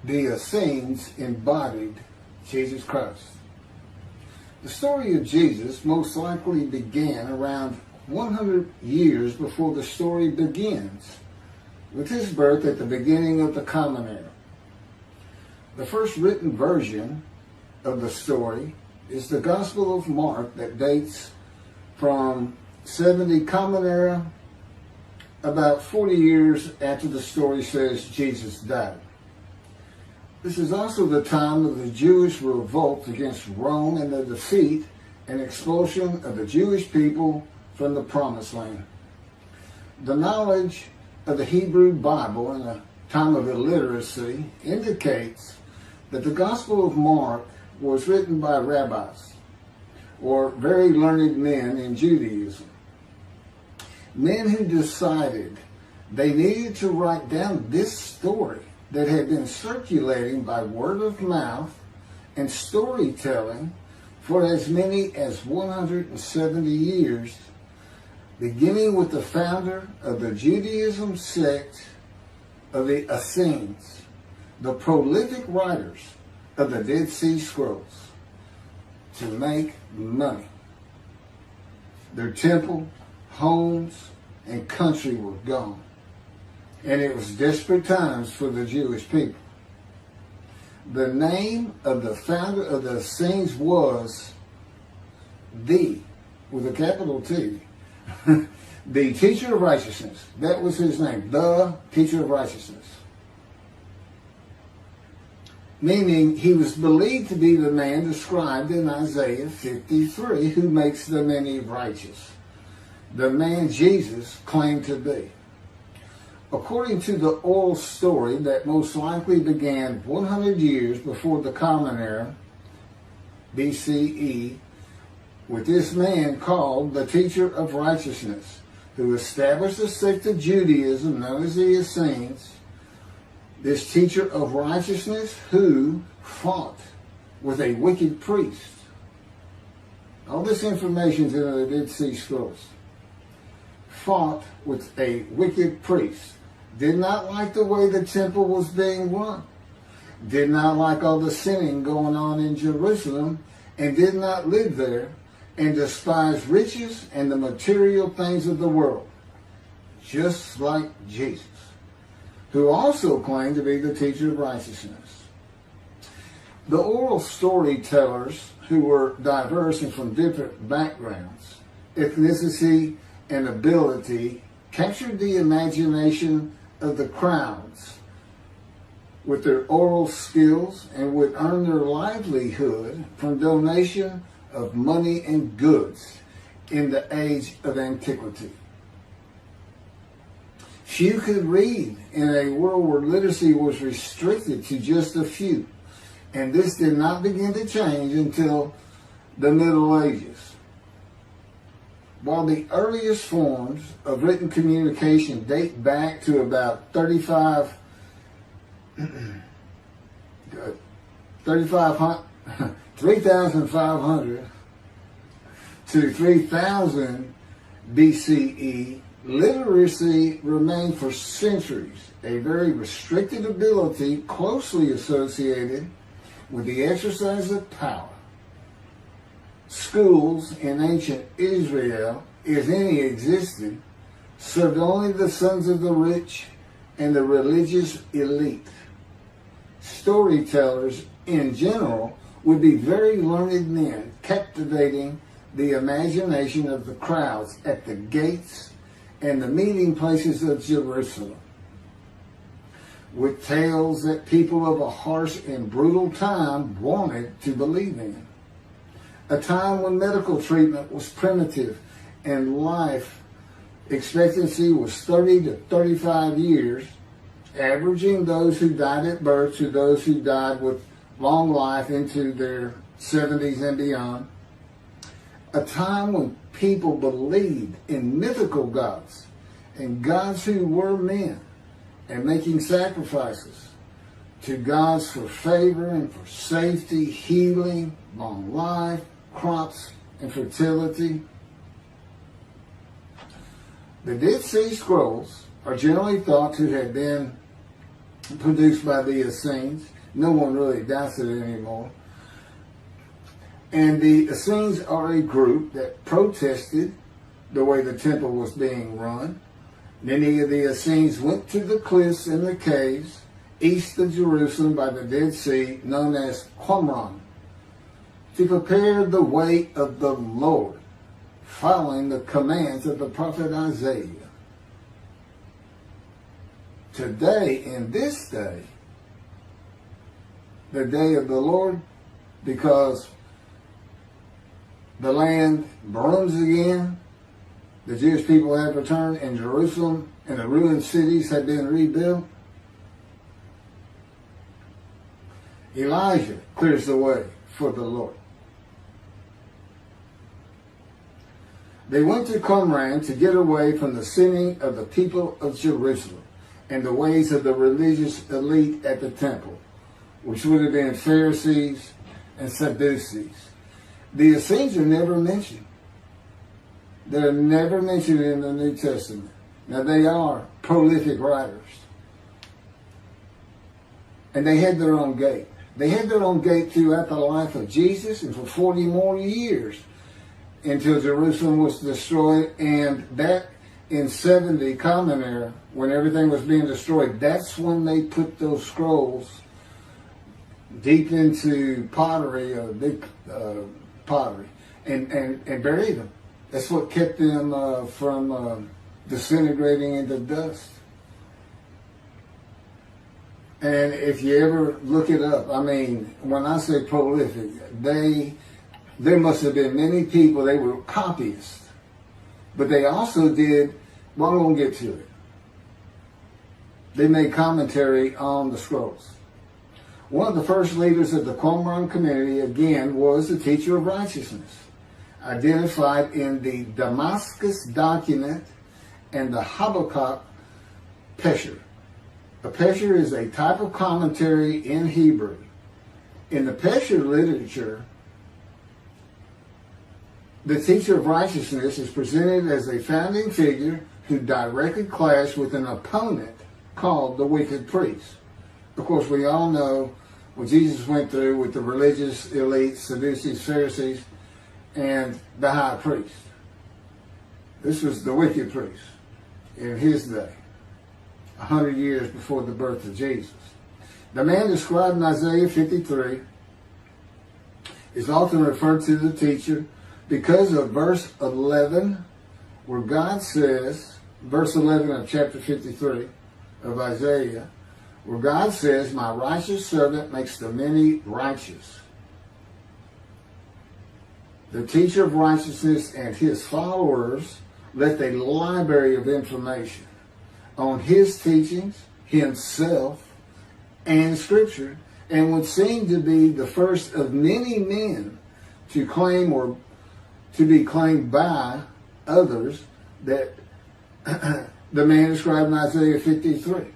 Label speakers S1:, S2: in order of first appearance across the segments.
S1: The Essenes embodied Jesus Christ. The story of Jesus most likely began around 100 years before the story begins, with his birth at the beginning of the Common Era. The first written version of the story is the Gospel of Mark that dates from 70 Common Era, about 40 years after the story says Jesus died. This is also the time of the Jewish revolt against Rome and the defeat and expulsion of the Jewish people from the Promised Land. The knowledge of the Hebrew Bible in a time of illiteracy indicates that the Gospel of Mark was written by rabbis, or very learned men in Judaism. Men who decided they needed to write down this story that had been circulating by word of mouth and storytelling for as many as 170 years, beginning with the founder of the Judaism sect of the Essenes, the prolific writers of the Dead Sea Scrolls, to make money. Their temple, homes, and country were gone. And it was desperate times for the Jewish people. The name of the founder of the Essenes was with a capital T, the teacher of righteousness. That was his name, the teacher of righteousness. Meaning he was believed to be the man described in Isaiah 53 who makes the many righteous. The man Jesus claimed to be. According to the oral story that most likely began 100 years before the Common Era, BCE, with this man called the teacher of righteousness, who established a sect of Judaism known as the Essenes, this teacher of righteousness who fought with a wicked priest. All this information is in the Dead Sea Scrolls. Fought with a wicked priest. Did not like the way the temple was being run. Did not like all the sinning going on in Jerusalem, and did not live there, and despised riches and the material things of the world, just like Jesus, who also claimed to be the teacher of righteousness. The oral storytellers, who were diverse and from different backgrounds, ethnicity, and ability, captured the imagination of the crowds with their oral skills and would earn their livelihood from donation of money and goods in the age of antiquity. Few could read in a world where literacy was restricted to just a few, and this did not begin to change until the Middle Ages. While the earliest forms of written communication date back to about 3,500 to 3,000 BCE, literacy remained for centuries a very restricted ability closely associated with the exercise of power. Schools in ancient Israel, if any existed, served only the sons of the rich and the religious elite. Storytellers, in general, would be very learned men, captivating the imagination of the crowds at the gates and the meeting places of Jerusalem, with tales that people of a harsh and brutal time wanted to believe in. A time when medical treatment was primitive and life expectancy was 30 to 35 years, averaging those who died at birth to those who died with long life into their 70s and beyond. A time when people believed in mythical gods and gods who were men and making sacrifices to gods for favor and for safety, healing, long life, crops, and fertility. The Dead Sea Scrolls are generally thought to have been produced by the Essenes. No one really doubts it anymore. And the Essenes are a group that protested the way the temple was being run. Many of the Essenes went to the cliffs and the caves east of Jerusalem by the Dead Sea, known as Qumran, to prepare the way of the Lord, following the commands of the prophet Isaiah. Today, in this day, the day of the Lord, because the land burns again, the Jewish people have returned, and Jerusalem and the ruined cities have been rebuilt. Elijah clears the way for the Lord. They went to Qumran to get away from the sinning of the people of Jerusalem and the ways of the religious elite at the temple, which would have been Pharisees and Sadducees. The Essenes are never mentioned. They're never mentioned in the New Testament. Now, they are prolific writers. And they had their own gate. They had their own gate throughout the life of Jesus and for 40 more years until Jerusalem was destroyed. And that in 70 Common Era, when everything was being destroyed, that's when they put those scrolls deep into pottery, big pottery, and buried them. That's what kept them from disintegrating into dust. And if you ever look it up, I mean, when I say prolific, there must have been many people, they were copyists. But they also did, well, I'm going to get to it. They made commentary on the scrolls. One of the first leaders of the Qumran community, again, was the teacher of righteousness, identified in the Damascus document and the Habakkuk Pesher. A Pesher is a type of commentary in Hebrew. In the Pesher literature, the teacher of righteousness is presented as a founding figure who directly clashed with an opponent called the wicked priest. Of course, we all know what Jesus went through with the religious elite, Sadducees, Pharisees, and the high priest. This was the wicked priest in his day, 100 years before the birth of Jesus. The man described in Isaiah 53 is often referred to the teacher because of verse 11, where God says, verse 11 of chapter 53 of Isaiah, where God says, "My righteous servant makes the many righteous." The teacher of righteousness and his followers left a library of information on his teachings, himself, and Scripture, and would seem to be the first of many men to claim or to be claimed by others that the man described in Isaiah 53.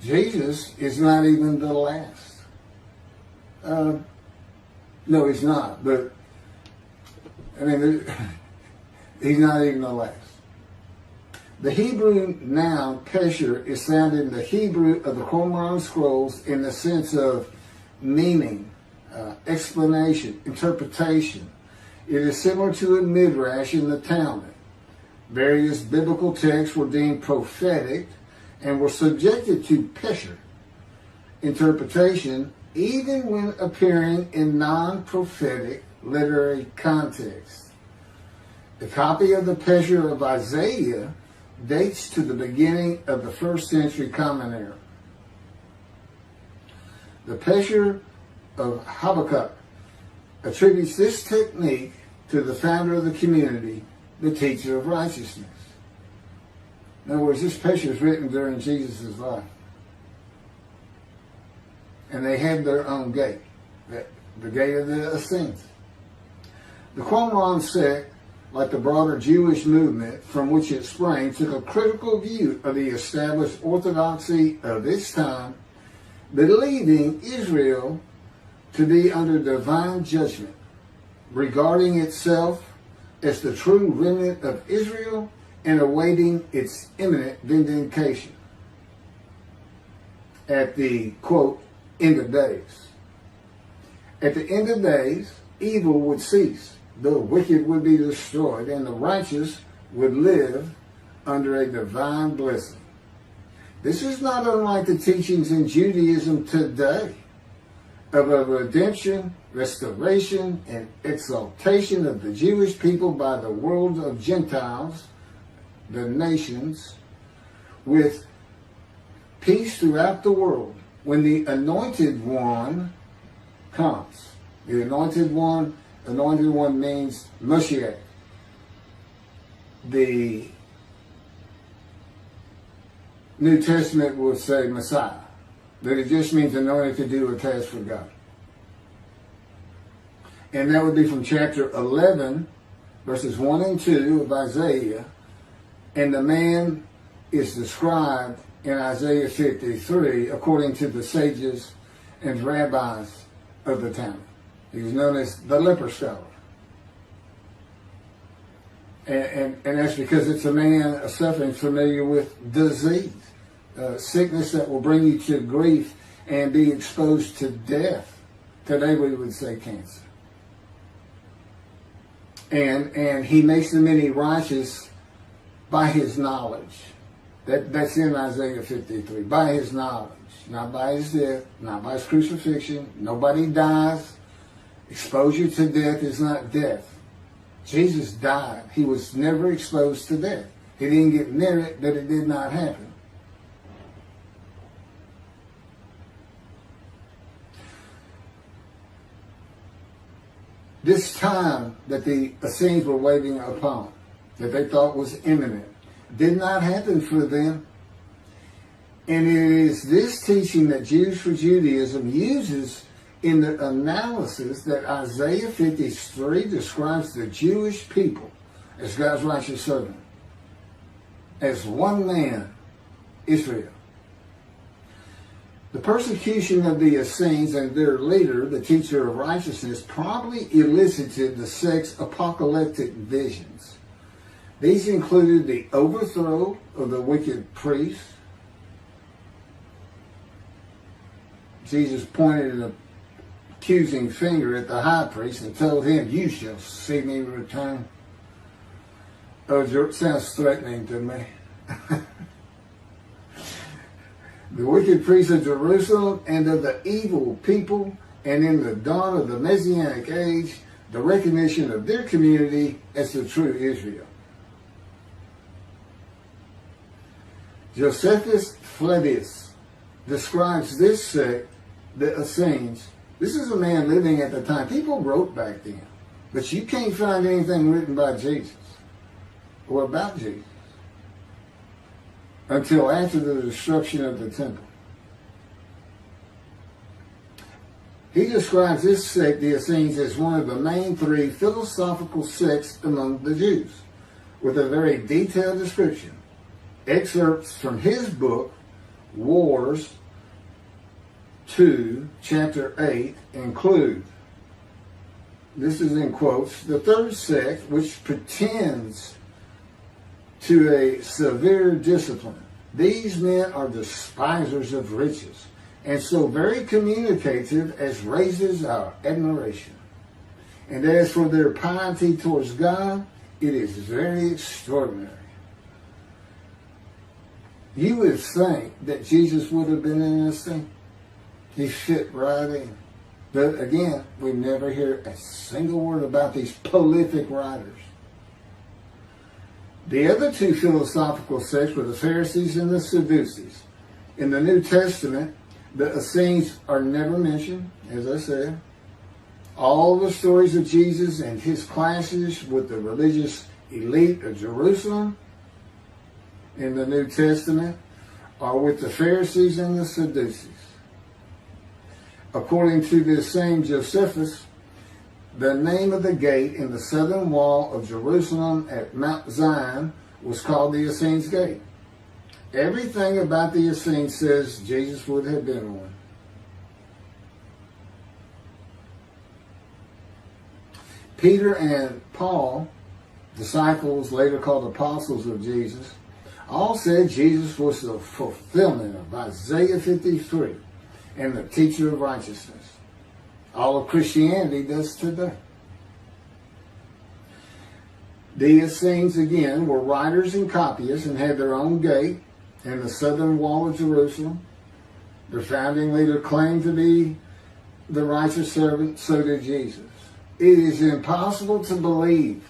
S1: Jesus is not even the last. No, he's not. But, I mean, he's not even the last. The Hebrew noun pesher is found in the Hebrew of the Qumran scrolls in the sense of meaning, explanation, interpretation. It is similar to a midrash in the Talmud. Various biblical texts were deemed prophetic and were subjected to pesher interpretation, even when appearing in non-prophetic literary context. The copy of the pesher of Isaiah dates to the beginning of the 1st century Common Era. The pesher of Habakkuk attributes this technique to the founder of the community, the teacher of righteousness. In other words, this pesher is written during Jesus' life. And they had their own gate, the gate of the Essenes. The Qumran sect, like the broader Jewish movement from which it sprang, took a critical view of the established orthodoxy of its time, believing Israel to be under divine judgment, regarding itself as the true remnant of Israel and awaiting its imminent vindication. at the, quote, end of days. At the end of days, evil would cease, the wicked would be destroyed, and the righteous would live under a divine blessing. This is not unlike the teachings in Judaism today of a redemption, restoration, and exaltation of the Jewish people by the world of Gentiles, the nations, with peace throughout the world. When the anointed one comes, the anointed one means Moshiach. The New Testament will say Messiah, but it just means anointed to do a task for God. And that would be from chapter 11, verses 1 and 2 of Isaiah. And the man is described in Isaiah 53 according to the sages and rabbis of the Talmud. He was known as the leper scholar. And that's because it's a man suffering familiar with disease, sickness that will bring you to grief and be exposed to death. Today we would say cancer. And he makes the many righteous by his knowledge. That's in Isaiah 53. By his knowledge. Not by his death. Not by his crucifixion. Nobody dies. Exposure to death is not death. Jesus died. He was never exposed to death. He didn't get near it, but it did not happen. This time that the Essenes were waiting upon, that they thought was imminent, did not happen for them. And it is this teaching that Jews for Judaism uses in the analysis that Isaiah 53 describes the Jewish people as God's righteous servant, as one man, Israel. The persecution of the Essenes and their leader, the teacher of righteousness, probably elicited the Six Apocalyptic Visions. These included the overthrow of the wicked priests. Jesus pointed an accusing finger at the high priest and told him, "You shall see me return." Oh, it sounds threatening to me. The wicked priests of Jerusalem and of the evil people, and in the dawn of the Messianic age, the recognition of their community as the true Israel. Josephus Flavius describes this sect, the Essenes. This is a man living at the time. People wrote back then, but you can't find anything written by Jesus or about Jesus until after the destruction of the temple. He describes this sect, the Essenes, as one of the main three philosophical sects among the Jews, with a very detailed description. Excerpts from his book, Wars 2, chapter 8, include, this is in quotes, the third sect, which pretends to a severe discipline. These men are despisers of riches, and so very communicative as raises our admiration. And as for their piety towards God, it is very extraordinary. You would think that Jesus would have been in this thing. He fit right in. But again, we never hear a single word about these prolific writers. The other two philosophical sects were the Pharisees and the Sadducees. In the New Testament, the Essenes are never mentioned, as I said. All the stories of Jesus and his clashes with the religious elite of Jerusalem in the New Testament are with the Pharisees and the Sadducees. According to this same Josephus, the name of the gate in the southern wall of Jerusalem at Mount Zion was called the Essenes Gate. Everything about the Essenes says Jesus would have been one. Peter and Paul, disciples later called apostles of Jesus, all said Jesus was the fulfillment of Isaiah 53 and the teacher of righteousness. All of Christianity does today. The Essenes, again, were writers and copyists and had their own gate in the southern wall of Jerusalem. Their founding leader claimed to be the righteous servant, so did Jesus. It is impossible to believe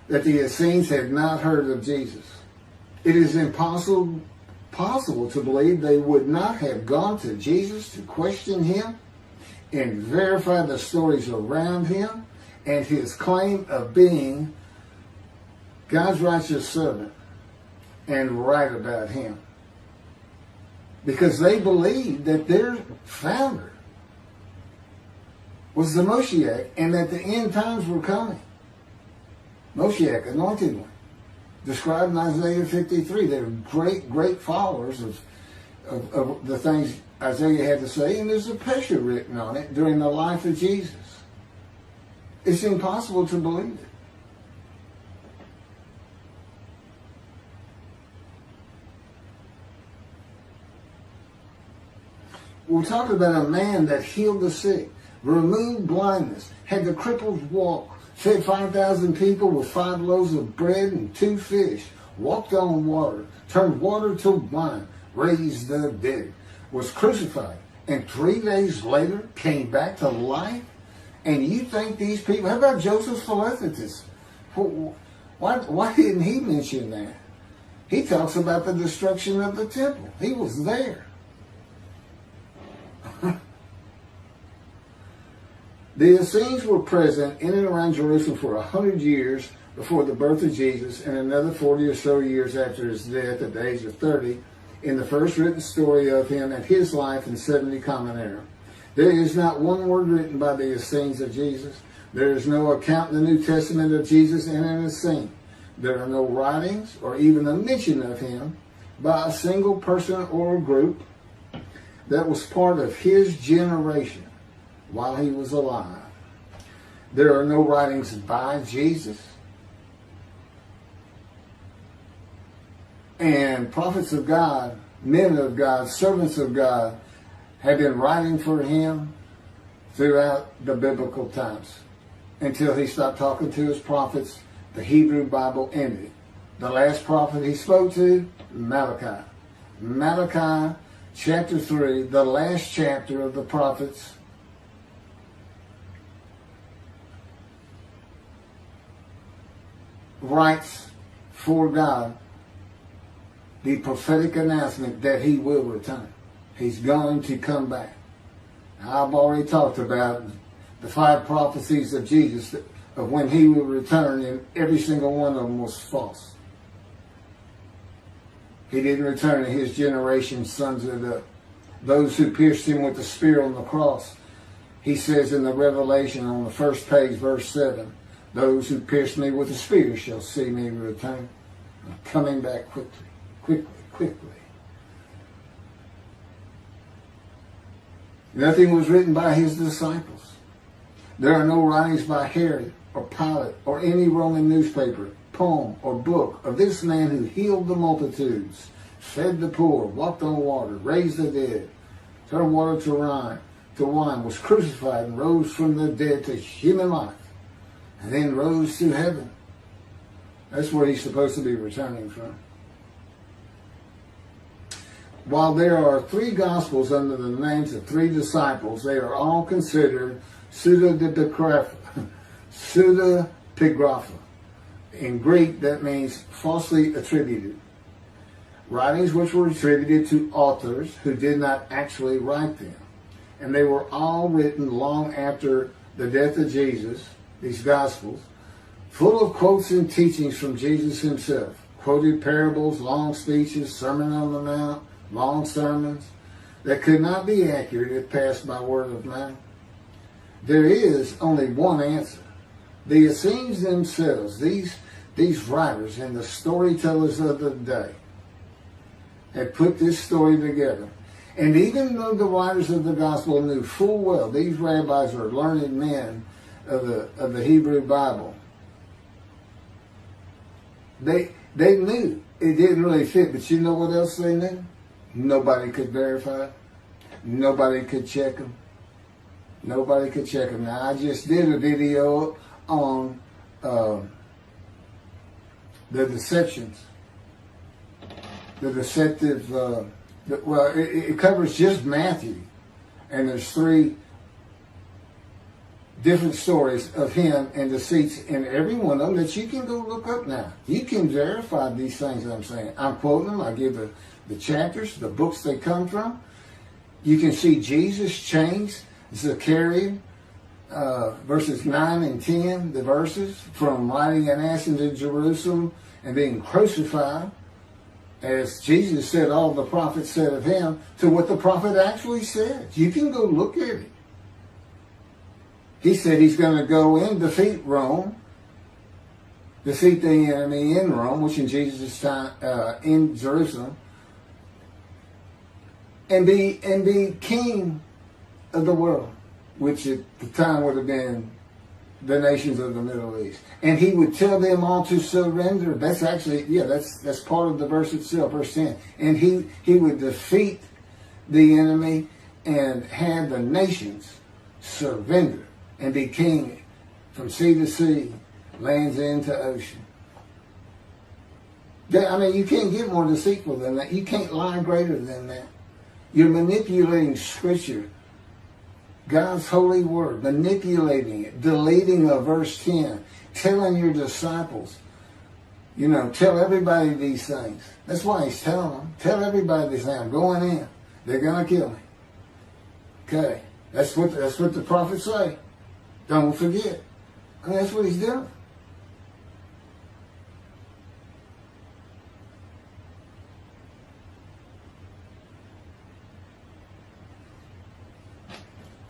S1: that the Essenes had not heard of Jesus. It is impossible to believe they would not have gone to Jesus to question him and verify the stories around him and his claim of being God's righteous servant and right about him. Because they believed that their founder was the Moshiach and that the end times were coming. Moshiach, anointed one, described in Isaiah 53. They're great followers of the things Isaiah had to say, and there's a picture written on it during the life of Jesus. It's impossible to believe it. We're talking about a man that healed the sick, removed blindness, had the cripples walk, fed 5,000 people with 5 loaves of bread and 2 fish, walked on water, turned water to wine, raised the dead, was crucified, and 3 days later came back to life? And you think these people, how about Joseph Philadelphus? Why didn't he mention that? He talks about the destruction of the temple. He was there. The Essenes were present in and around Jerusalem for 100 years before the birth of Jesus and another 40 or so years after his death at the age of 30 in the first written story of him and his life in 70 Common Era. There is not one word written by the Essenes of Jesus. There is no account in the New Testament of Jesus and an Essene. There are no writings or even a mention of him by a single person or group that was part of his generation while he was alive. There are no writings by Jesus. And prophets of God, men of God, servants of God have been writing for him throughout the biblical times until he stopped talking to his prophets. The Hebrew Bible ended. The last prophet he spoke to, Malachi. Malachi chapter 3, the last chapter of the prophets, writes for God the prophetic announcement that he will return. He's going to come back. Now, I've already talked about the 5 prophecies of Jesus of when he will return, and every single one of them was false. He didn't return to his generation, sons of those who pierced him with the spear on the cross. He says in the Revelation on the first page, verse 7, those who pierced me with the spear shall see me return. I'm coming back quickly. Nothing was written by his disciples. There are no writings by Herod or Pilate or any Roman newspaper, poem, or book of this man who healed the multitudes, fed the poor, walked on water, raised the dead, turned water to wine, was crucified and rose from the dead to human life, and then rose to heaven. That's where he's supposed to be returning from. While there are 3 Gospels under the names of 3 disciples, they are all considered pseudepigrapha. In Greek, that means falsely attributed. Writings which were attributed to authors who did not actually write them. And they were all written long after the death of Jesus, these Gospels, full of quotes and teachings from Jesus himself. Quoted parables, long speeches, Sermon on the Mount, long sermons that could not be accurate if passed by word of mouth. There is only one answer. The Essenes themselves, these writers and the storytellers of the day, had put this story together. And even though the writers of the gospel knew full well these rabbis were learned men of the Hebrew Bible, they knew it didn't really fit. But you know what else they knew? Nobody could verify. Nobody could check them. Nobody could check them. Now, I just did a video on the deceptions. The deceptive, it covers just Matthew. And there's 3 different stories of him and deceits in every one of them that you can go look up now. You can verify these things that I'm saying. I'm quoting them. I give the chapters, the books they come from. You can see Jesus changed Zechariah, verses 9 and 10, the verses, from riding an ass into Jerusalem and being crucified, as Jesus said all the prophets said of him, to what the prophet actually said. You can go look at it. He said he's going to go and defeat Rome, defeat the enemy in Rome, which in Jesus' time, in Jerusalem, and be king of the world, which at the time would have been the nations of the Middle East. And he would tell them all to surrender. That's actually, that's part of the verse itself, verse 10. And he would defeat the enemy and have the nations surrender and be king from sea to sea, lands into ocean. I mean, you can't get more deceitful than that. You can't lie greater than that. You're manipulating Scripture, God's holy word, manipulating it, deleting a verse 10, telling your disciples, tell everybody these things. That's why he's telling them. Tell everybody these things. I'm going in. They're going to kill me. Okay. That's what the prophets say. Don't forget. I mean, that's what he's doing.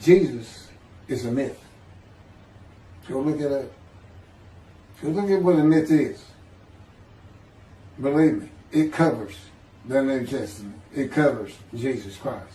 S1: Jesus is a myth. Go look at it. Go look at what a myth is. Believe me, it covers the New Testament. It covers Jesus Christ.